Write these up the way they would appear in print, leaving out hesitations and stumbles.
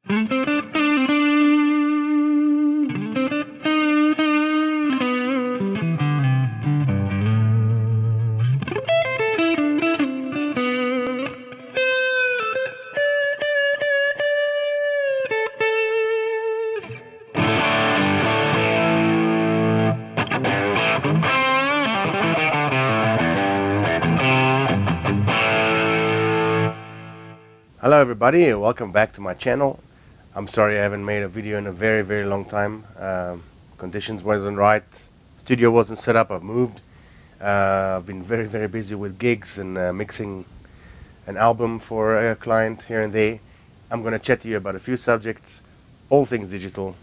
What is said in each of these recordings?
Hello everybody, welcome back to my channel. I'm sorry I haven't made a video in a very long time. Conditions wasn't right, studio wasn't set up, I've moved. I've been very busy with gigs and mixing an album for a client here and there. I'm going to chat to you about a few subjects, all things digital.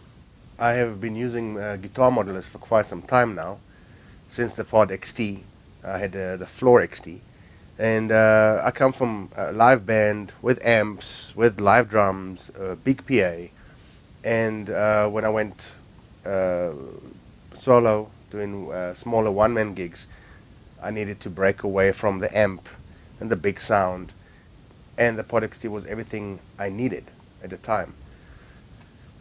I have been using guitar modelers for quite some time now, since the PodHD500X. I had the Floor XT. And I come from a live band with amps, with live drums, big PA. And when I went solo, doing smaller one-man gigs, I needed to break away from the amp and the big sound. And the PodHD was everything I needed at the time.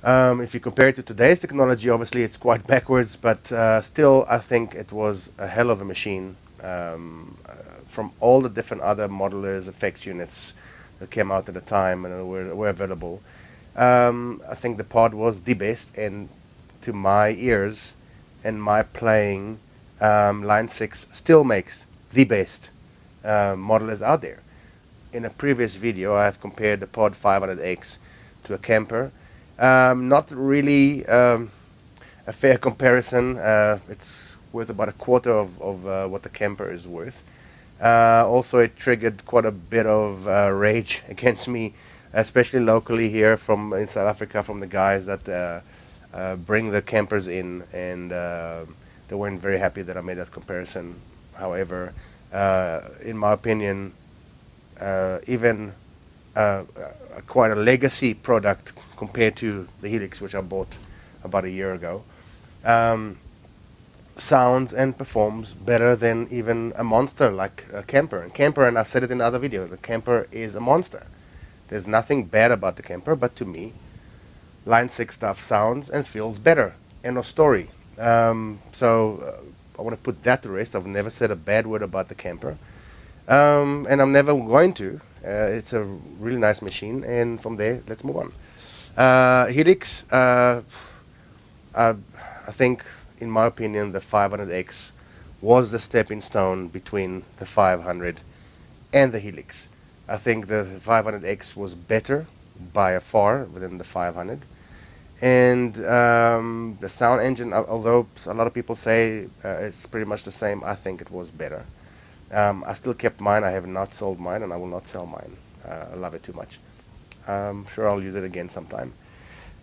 If you compare it to today's technology, obviously it's quite backwards, but still I think it was a hell of a machine. From all the different other modelers, effects units that came out at the time and were available, I think the Pod was the best, and to my ears and my playing, Line 6 still makes the best modelers out there. In a previous video I have compared the PodHD500X to a Kemper. Not really a fair comparison. It's worth about a quarter of what the Kemper is worth. Also, it triggered quite a bit of rage against me, especially locally here in South Africa, from the guys that bring the Kempers in, and they weren't very happy that I made that comparison. However, in my opinion, even quite a legacy product compared to the Helix, which I bought about a year ago, sounds and performs better than even a monster like a Kemper. And I've said it in other videos, the Kemper is a monster. There's nothing bad about the Kemper, but to me, Line 6 stuff sounds and feels better. End of story. So I want to put that to rest. I've never said a bad word about the Kemper, and I'm never going to. It's a really nice machine, and from there, let's move on. Helix, I think, in my opinion, the 500X was the stepping stone between the 500 and the Helix. I think the 500X was better by far than the 500. And the sound engine, although a lot of people say it's pretty much the same, I think it was better. I still kept mine. I have not sold mine, and I will not sell mine. I love it too much. I'm sure I'll use it again sometime.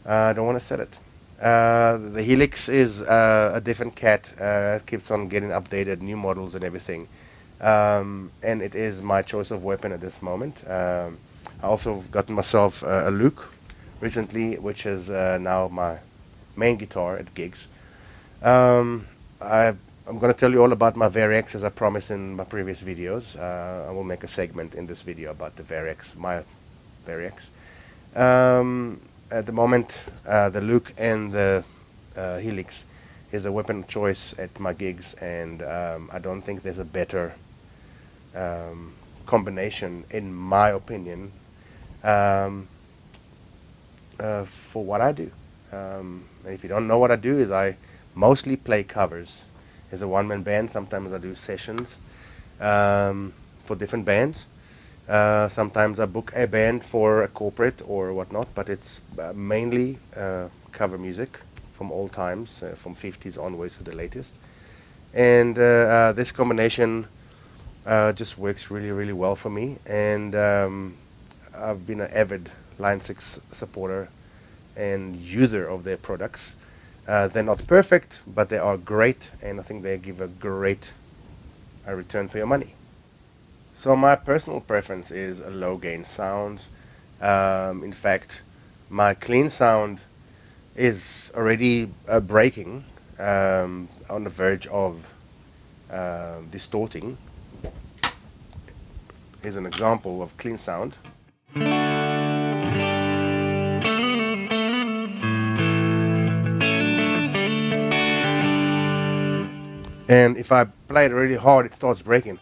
I don't want to sell it. The Helix is a different cat. It keeps on getting updated, new models and everything. And it is my choice of weapon at this moment. I also have gotten myself a Luke recently, which is now my main guitar at gigs. I'm going to tell you all about my Variax, as I promised in my previous videos. I will make a segment in this video about the Variax, my Variax. At the moment, the Luke and the Helix is a weapon of choice at my gigs, and I don't think there's a better combination, in my opinion, for what I do. And if you don't know what I do, is I mostly play covers. As a one-man band, sometimes I do sessions for different bands. Sometimes I book a band for a corporate or whatnot, but it's mainly cover music from all times, from 50s onwards to the latest. And this combination just works really well for me. And I've been an avid Line 6 supporter and user of their products. They're not perfect, but they are great, and I think they give a great return for your money. So my personal preference is a low gain sound. In fact, my clean sound is already breaking, on the verge of distorting. Here's an example of clean sound. And if I play it really hard, it starts breaking.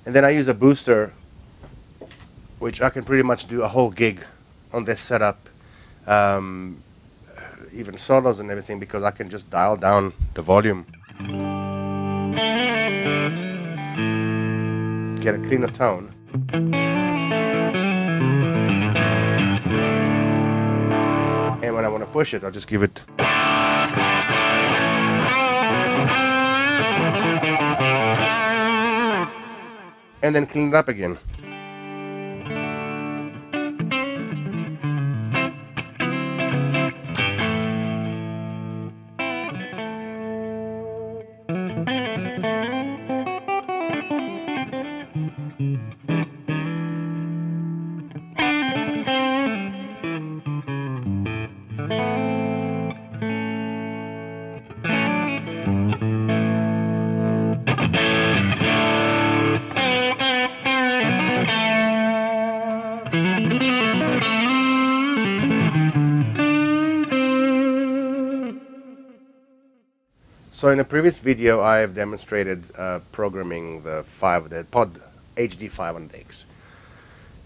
And then I use a booster, which I can pretty much do a whole gig on this setup, even solos and everything, because I can just dial down the volume, get a cleaner tone. And when I want to push it, I'll just give it. And then clean it up again. So in a previous video, I have demonstrated programming the PodHD500X,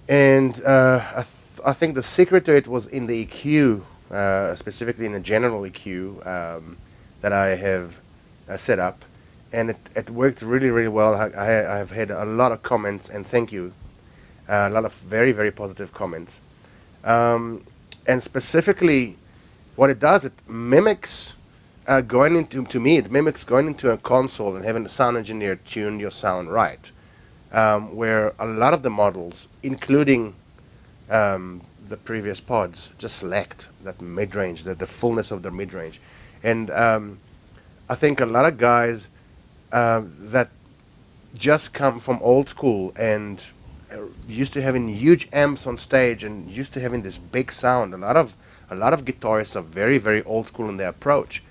and I think the secret to it was in the EQ, specifically in the general EQ that I have set up, and it worked really well. I have had a lot of comments, and thank you, a lot of very positive comments, and specifically, what it does, it mimics. It mimics going into a console and having the sound engineer tune your sound right, where a lot of the models, including the previous pods, just lacked that mid-range, the fullness of the mid-range. And I think a lot of guys that just come from old school and used to having huge amps on stage and used to having this big sound, a lot of guitarists are very old school in their approach,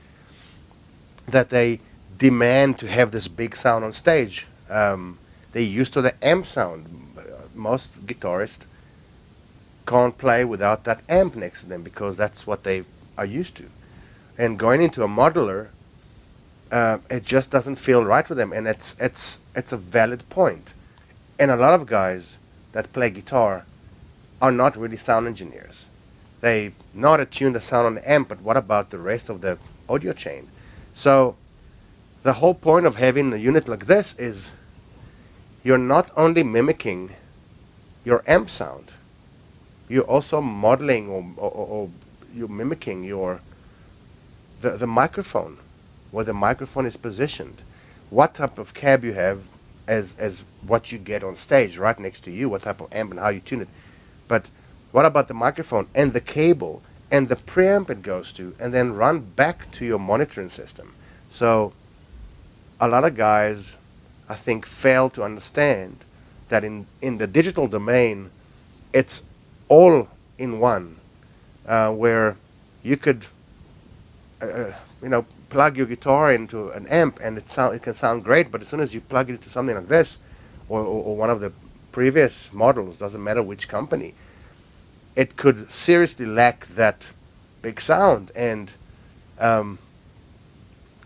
that they demand to have this big sound on stage. They're used to the amp sound. Most guitarists can't play without that amp next to them because that's what they are used to. And going into a modular, it just doesn't feel right for them, and it's a valid point. And a lot of guys that play guitar are not really sound engineers. They know how to tune the sound on the amp, but what about the rest of the audio chain? So the whole point of having a unit like this is you're not only mimicking your amp sound, you're also modeling or you're mimicking the microphone, where the microphone is positioned, what type of cab you have as what you get on stage right next to you, what type of amp and how you tune it. But what about the microphone and the cable and the preamp it goes to, and then run back to your monitoring system? So a lot of guys, I think, fail to understand that in the digital domain, it's all in one, where you could plug your guitar into an amp and it can sound great, but as soon as you plug it into something like this, or one of the previous models, doesn't matter which company, it could seriously lack that big sound. And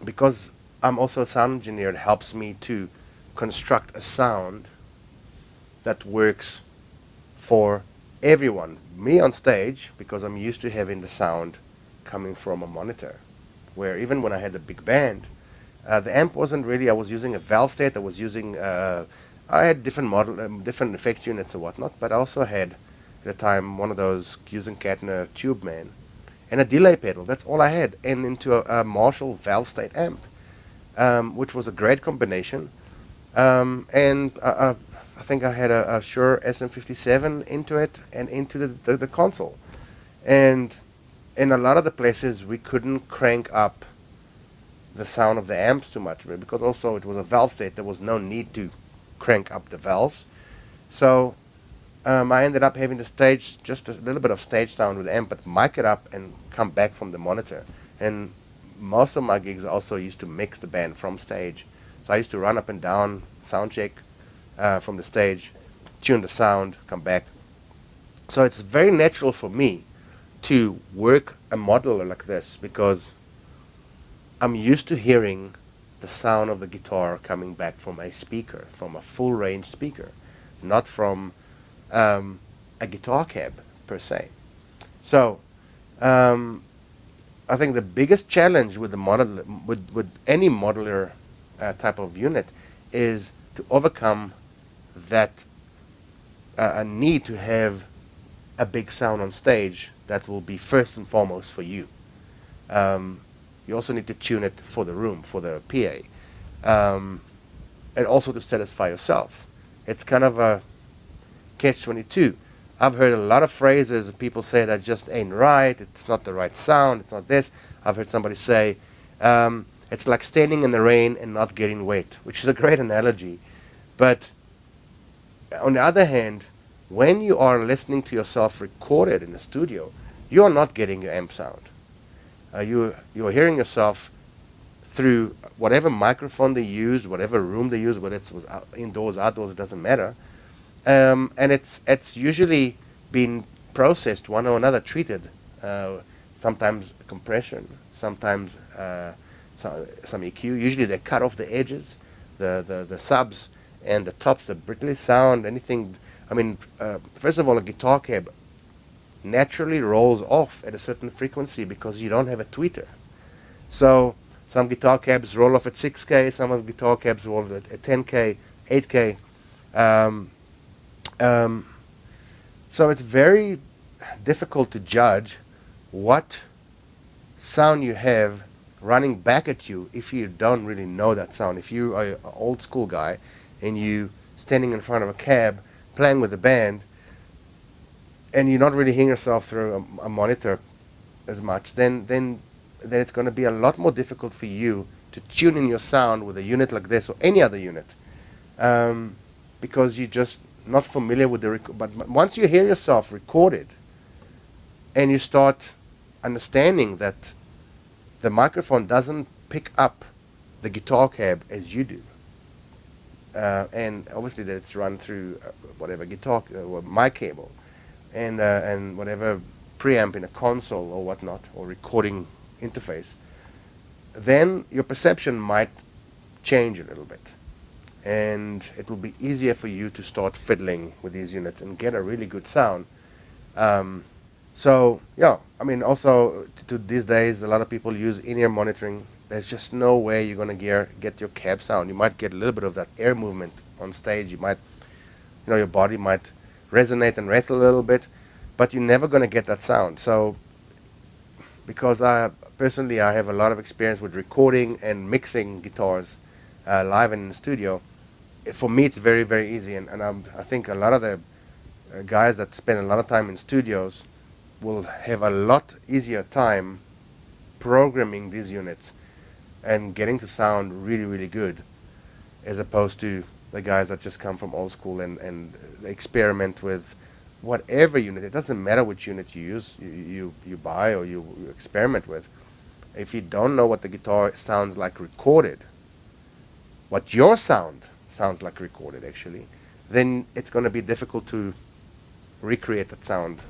because I'm also a sound engineer, it helps me to construct a sound that works for everyone. Me on stage, because I'm used to having the sound coming from a monitor, where even when I had a big band, the amp wasn't really, I was using a valve state, I had different effects units and whatnot, but I also had, at the time, one of those Kusenkettner Tube Man, and a delay pedal. That's all I had, and into a Marshall valve state amp, which was a great combination. And I think I had a Shure SM57 into it and into the console. And in a lot of the places, we couldn't crank up the sound of the amps too much, because also it was a valve state. There was no need to crank up the valves. So I ended up having the stage, just a little bit of stage sound with the amp, but mic it up and come back from the monitor. And most of my gigs also used to mix the band from stage. So I used to run up and down, sound check, from the stage, tune the sound, come back. So it's very natural for me to work a modeler like this because I'm used to hearing the sound of the guitar coming back from a speaker, from a full range speaker, not from a guitar cab per se. So I think the biggest challenge with the model, with any modular type of unit, is to overcome that a need to have a big sound on stage that will be first and foremost for you. You also need to tune it for the room, for the PA, and also to satisfy yourself. It's kind of a catch-22. I've heard a lot of phrases people say that just ain't right, it's not the right sound, it's not this. I've heard somebody say, it's like standing in the rain and not getting wet, which is a great analogy. But on the other hand, when you are listening to yourself recorded in the studio, you are not getting your amp sound. You're hearing yourself through whatever microphone they use, whatever room they use, whether it's indoors, outdoors, it doesn't matter. And it's usually been processed one or another, treated. Sometimes compression, sometimes some EQ. Usually they cut off the edges, the subs and the tops, the brittle sound, anything. I mean, first of all, a guitar cab naturally rolls off at a certain frequency because you don't have a tweeter. So some guitar cabs roll off at 6K, some of the guitar cabs roll at 10K, 8K. So it's very difficult to judge what sound you have running back at you if you don't really know that sound. If you are an old school guy and you standing in front of a cab playing with a band and you're not really hearing yourself through a monitor as much, then it's going to be a lot more difficult for you to tune in your sound with a unit like this or any other unit, because you're just not familiar with the but once you hear yourself recorded and you start understanding that the microphone doesn't pick up the guitar cab as you do, and obviously that it's run through whatever guitar mic cable and whatever preamp in a console or whatnot, or recording interface, then your perception might change a little bit. And it will be easier for you to start fiddling with these units and get a really good sound. So, yeah, I mean, also to these days, a lot of people use in-ear monitoring. There's just no way you're going to get your cab sound. You might get a little bit of that air movement on stage. You might, your body might resonate and rattle a little bit, but you're never going to get that sound. So, because personally I have a lot of experience with recording and mixing guitars live and in the studio, for me it's very, very easy. And I think a lot of the guys that spend a lot of time in studios will have a lot easier time programming these units and getting to sound really, really good, as opposed to the guys that just come from old school and they experiment with whatever unit. It doesn't matter which unit you use, you buy or you experiment with. If you don't know what the guitar sounds like recorded, what your sound sounds like recorded actually, then it's going to be difficult to recreate that sound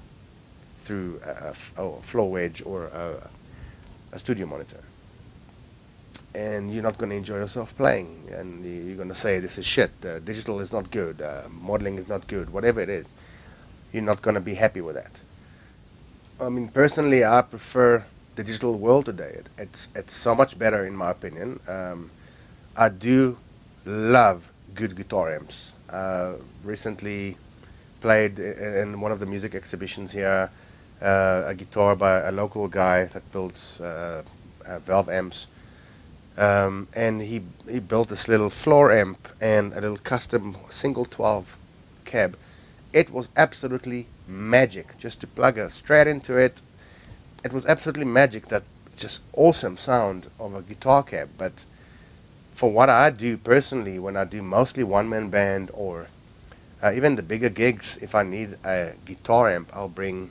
through a floor wedge or a studio monitor. And you're not going to enjoy yourself playing, and you're going to say this is shit, digital is not good, modeling is not good, whatever it is. You're not going to be happy with that. I mean, personally, I prefer the digital world today. It's so much better in my opinion. I do love good guitar amps. Recently played in one of the music exhibitions here a guitar by a local guy that builds valve amps. And he built this little floor amp and a little custom single 12 cab. It was absolutely magic just to plug a Strat into it. It was absolutely magic, that just awesome sound of a guitar cab. But for what I do personally, when I do mostly one-man band or even the bigger gigs, if I need a guitar amp, I'll bring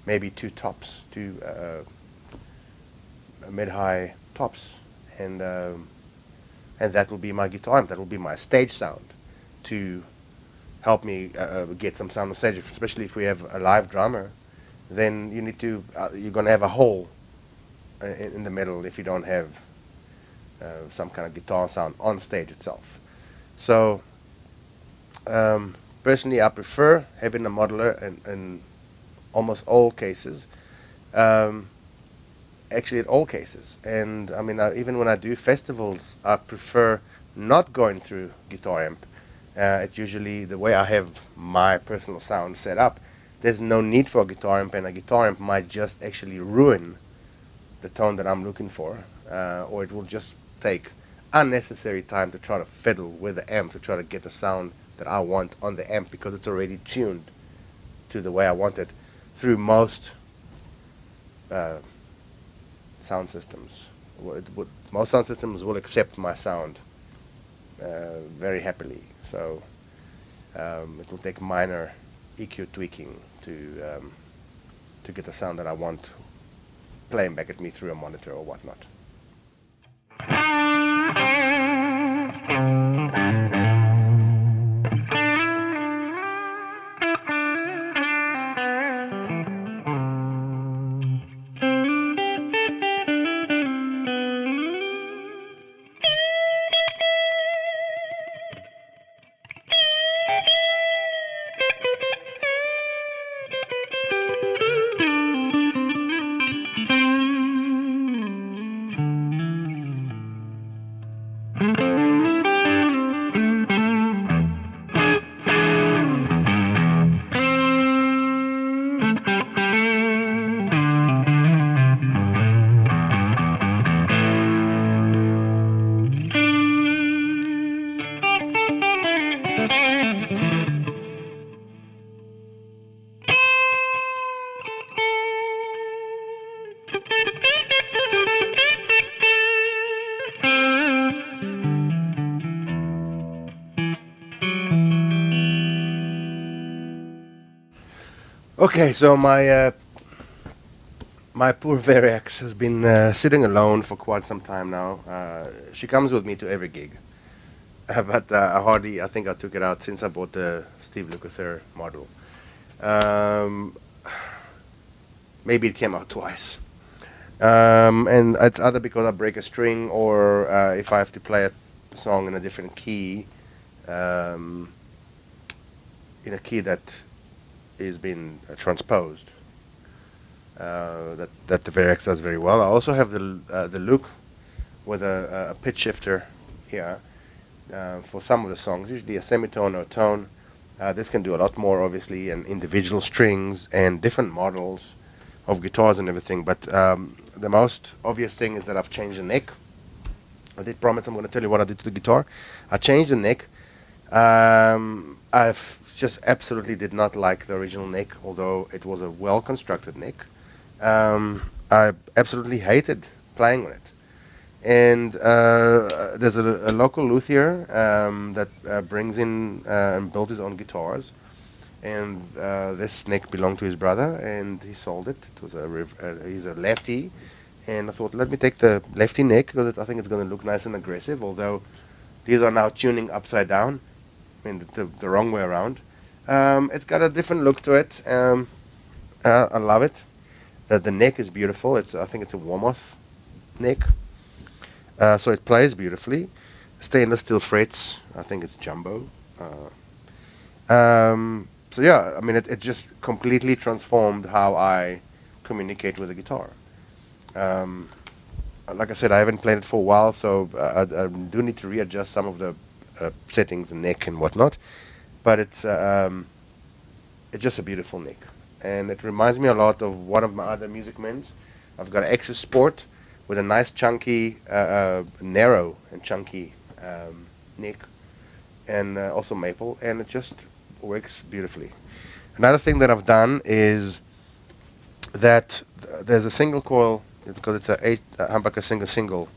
maybe two tops, two mid-high tops, and that will be my guitar amp. That will be my stage sound. to help me get some sound on stage, especially if we have a live drummer. Then you need to, you're going to have a hole in the middle if you don't have some kind of guitar sound on stage itself. So personally, I prefer having a modeler in almost all cases. Actually, in all cases. And I mean, even when I do festivals, I prefer not going through guitar amp. It's usually the way I have my personal sound set up. There's no need for a guitar amp, and a guitar amp might just actually ruin the tone that I'm looking for, or it will just take unnecessary time to try to fiddle with the amp to try to get the sound that I want on the amp, because it's already tuned to the way I want it through most sound systems. Most sound systems will accept my sound very happily. So it will take minor EQ tweaking to get the sound that I want playing back at me through a monitor or whatnot. Okay, so my poor Variax has been sitting alone for quite some time now. She comes with me to every gig, but I think I took it out since I bought the Steve Lukather model. Maybe it came out twice, and it's either because I break a string or if I have to play a song in a different key, in a key that is being transposed. That the Variax does very well. I also have the Luke with a pitch shifter here for some of the songs, usually a semitone or a tone. This can do a lot more, obviously, and individual strings and different models of guitars and everything. But the most obvious thing is that I've changed the neck. I did promise I'm going to tell you what I did to the guitar. I changed the neck. I've just absolutely did not like the original neck, although it was a well-constructed neck. I absolutely hated playing on it. And there's a local luthier that brings in and builds his own guitars. And this neck belonged to his brother, and he sold it. It was he's a lefty. And I thought, let me take the lefty neck, because I think it's going to look nice and aggressive, although these are now tuning upside down. I mean, the wrong way around. It's got a different look to it. I love it. The neck is beautiful. I think it's a Warmoth neck. So it plays beautifully. Stainless steel frets. I think it's jumbo. So yeah, I mean, it just completely transformed how I communicate with the guitar. Like I said, I haven't played it for a while, so I do need to readjust some of the settings, the neck and whatnot. But it's just a beautiful neck, and it reminds me a lot of one of my other Musicmans. I've got an Axis Sport with a nice chunky, narrow and chunky neck, and also maple, and it just works beautifully. Another thing that I've done is that there's a single coil, because it's a humbucker single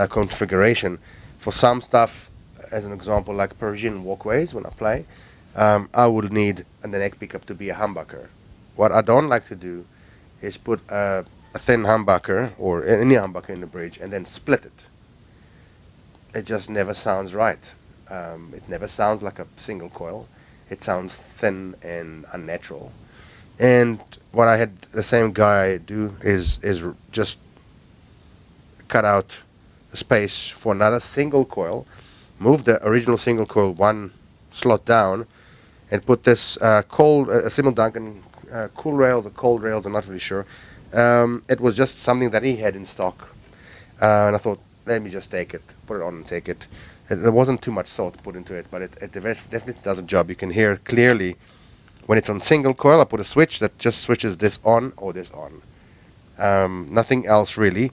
configuration. For some stuff, as an example, like Persian walkways, when I play, I would need the neck pickup to be a humbucker. What I don't like to do is put a thin humbucker or any humbucker in the bridge and then split it. It just never sounds right. It never sounds like a single coil. It sounds thin and unnatural. And what I had the same guy do is just cut out a space for another single coil, move the original single coil one slot down, and put this Simmel Duncan cool rails or cold rails, I'm not really sure. It was just something that he had in stock. And I thought, let me just take it, put it on and take it. There wasn't too much thought put into it, but it definitely does a job. You can hear clearly when it's on single coil. I put a switch that just switches this on or this on. Nothing else really.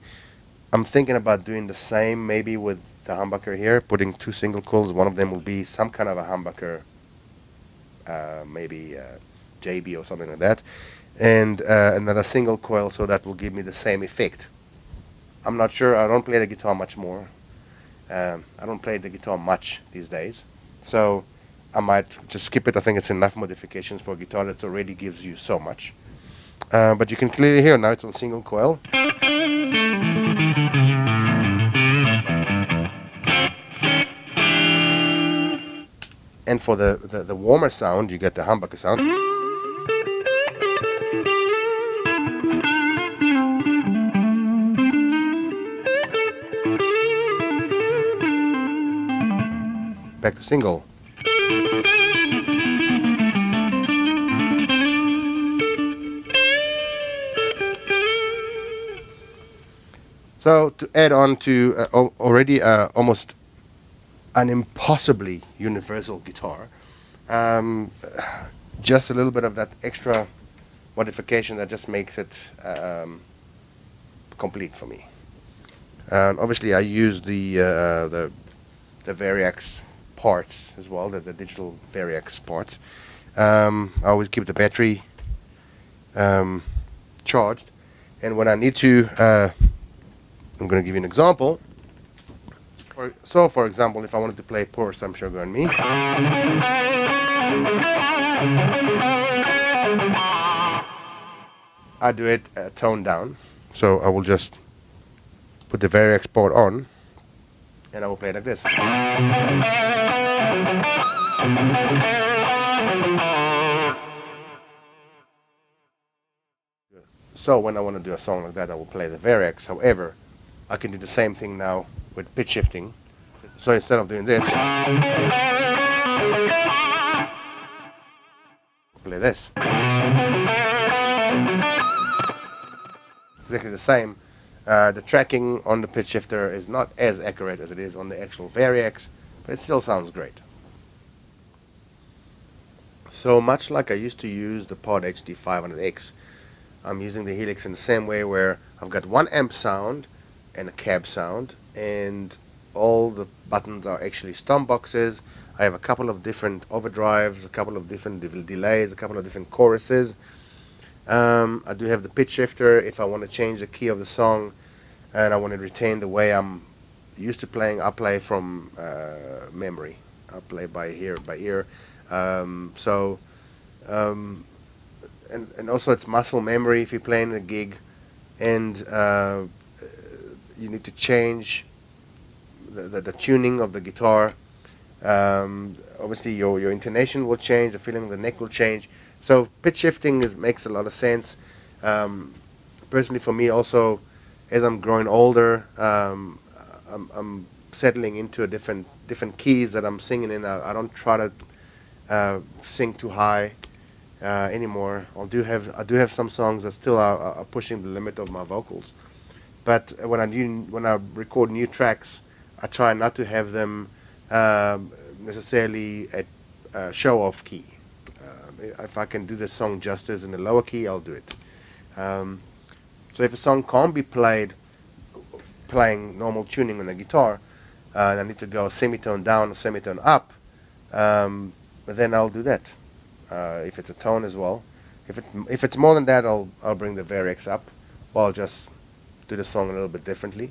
I'm thinking about doing the same maybe with the humbucker here, putting two single coils. One of them will be some kind of a humbucker, maybe JB or something like that, and another single coil, so that will give me the same effect. I'm not sure. I don't play the guitar much more. I don't play the guitar much these days, so I might just skip it. I think it's enough modifications for a guitar that already gives you so much. But you can clearly hear now it's on single coil. And for the warmer sound, you get the humbucker sound. Back to single. So to add on to already almost an impossibly universal guitar, just a little bit of that extra modification that just makes it complete for me. Obviously, I use the Variax parts as well, the digital Variax parts. I always keep the battery charged, and when I need to, I'm going to give you an example. So, for example, if I wanted to play Pour Some Sugar on Me, I do it toned down. So I will just put the Variax part on, and I will play it like this. So when I want to do a song like that, I will play the Variax. However, I can do the same thing now with pitch shifting. So instead of doing this, play this. Exactly the same. The tracking on the pitch shifter is not as accurate as it is on the actual Variax, but it still sounds great. So much like I used to use the PodHD500X, I'm using the Helix in the same way, where I've got one amp sound and a cab sound, and all the buttons are actually stomp boxes. I have a couple of different overdrives, a couple of different delays, a couple of different choruses. I do have the pitch shifter if I want to change the key of the song and I want to retain the way I'm used to playing. I play from memory. I play by ear. And also it's muscle memory if you're playing a gig, and you need to change the tuning of the guitar. Obviously your intonation will change, the feeling of the neck will change. So pitch shifting makes a lot of sense. Personally for me also, as I'm growing older, I'm settling into a different keys that I'm singing in. I don't try to sing too high anymore. I do have some songs that still are pushing the limit of my vocals. But when I record new tracks, I try not to have them necessarily at show-off key. If I can do the song justice in the lower key, I'll do it. So if a song can't be playing normal tuning on the guitar, and I need to go semitone down or semitone up, but then I'll do that. If it's a tone as well. If it's more than that, I'll bring the Variax up, or I'll just do the song a little bit differently.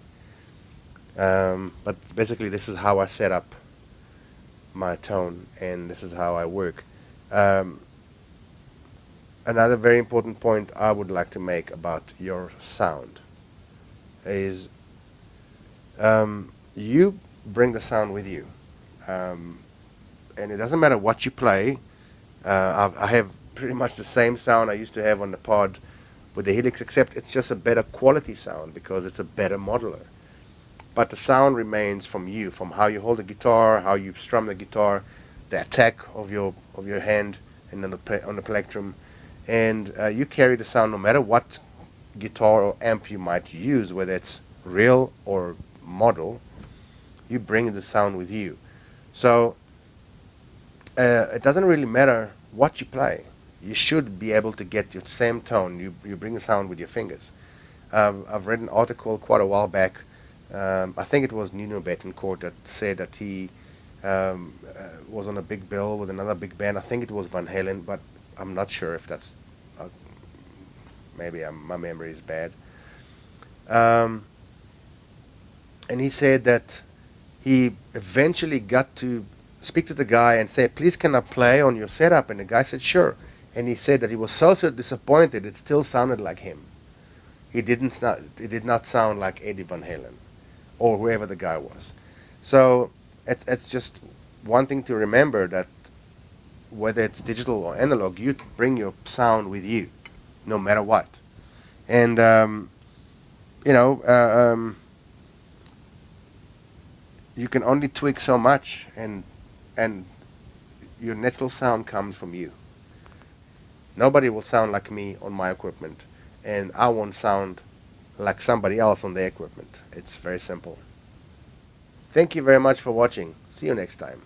But basically, this is how I set up my tone, and this is how I work. Another very important point I would like to make about your sound is you bring the sound with you. And it doesn't matter what you play. I have pretty much the same sound I used to have on the pod with the Helix, except it's just a better quality sound because it's a better modeler. But the sound remains from you, from how you hold the guitar, how you strum the guitar, the attack of your hand and on the plectrum, and you carry the sound no matter what guitar or amp you might use, whether it's real or model. You bring the sound with you. So it doesn't really matter what you play. You should be able to get your same tone. You bring the sound with your fingers. I've read an article quite a while back. I think it was Nino Betancourt that said that he was on a big bill with another big band. I think it was Van Halen, but I'm not sure if that's maybe my memory is bad. And he said that he eventually got to speak to the guy and say, please can I play on your setup? And the guy said, sure. And he said that he was so disappointed it still sounded like him. It did not sound like Eddie Van Halen or whoever the guy was. So it's just one thing to remember, that whether it's digital or analog, you bring your sound with you no matter what. And you can only tweak so much, and your natural sound comes from you. Nobody will sound like me on my equipment, and I won't sound like somebody else on their equipment. It's very simple. Thank you very much for watching. See you next time.